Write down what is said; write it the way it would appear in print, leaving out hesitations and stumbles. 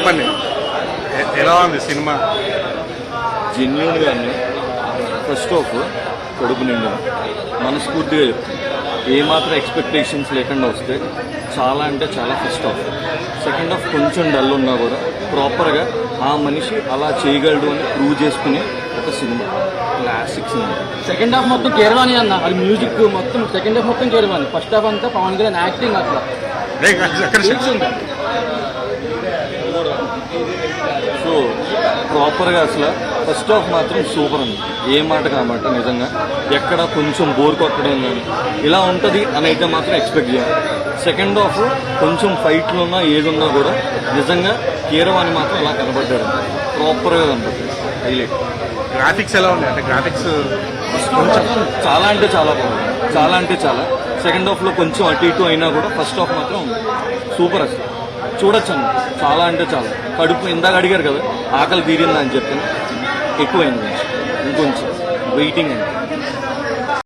చెప్పండి ఎలా ఉంది సినిమా? జెన్యున్గానే ఫస్ట్ ఆఫ్ కడుపు నిండా మనస్ఫూర్తిగా చెప్తాను. ఏమాత్రం ఎక్స్పెక్టేషన్స్ లేకుండా వస్తే చాలా అంటే చాలా ఫస్ట్ ఆఫ్. సెకండ్ హాఫ్ కొంచెం డల్ ఉన్నా కూడా ప్రాపర్గా ఆ మనిషి అలా చేయగలడు అని ప్రూవ్ చేసుకునే ఒక cinema, classic cinema. Second half మొత్తం కీరవాణి అన్న, అది మ్యూజిక్ మొత్తం సెకండ్ హాఫ్ మొత్తం కీరవాణి. ఫస్ట్ హాఫ్ అంతా పవన్ కళ్యాణ్ యాక్టింగ్ అట్లా సో ప్రాపర్గా అసలు ఫస్ట్ హాఫ్ మాత్రం సూపర్ ఉంది. ఏ మాట కామాట నిజంగా ఎక్కడ కొంచెం బోర్ కొట్టడం కానీ ఇలా ఉంటుంది అని అయితే మాత్రం ఎక్స్పెక్ట్ చేయాలి. సెకండ్ హాఫ్ కొంచెం ఫైట్లు ఉన్నా ఏదున్నా కూడా నిజంగా కీరవాణి మాత్రం అలా కనబడ్డాడు, ప్రాపర్గా కనబడ్డాడు. హైలైట్. గ్రాఫిక్స్ ఎలా ఉంది? అంటే గ్రాఫిక్స్ కొంచెం చాలా అంటే చాలా బాగుంది, చాలా అంటే చాలా. సెకండ్ హాఫ్లో కొంచెం అటు ఇటు అయినా కూడా ఫస్ట్ హాఫ్ మాత్రం సూపర్. అసలు చూడొచ్చు అన్న, చాలా అంటే చాలా. కడుపు ఇందాక అడిగారు కదా ఆకలి తీరిందా అని చెప్పి, ఎక్కువైంది, ఇంకొంచెం వెయిటింగ్ అండి.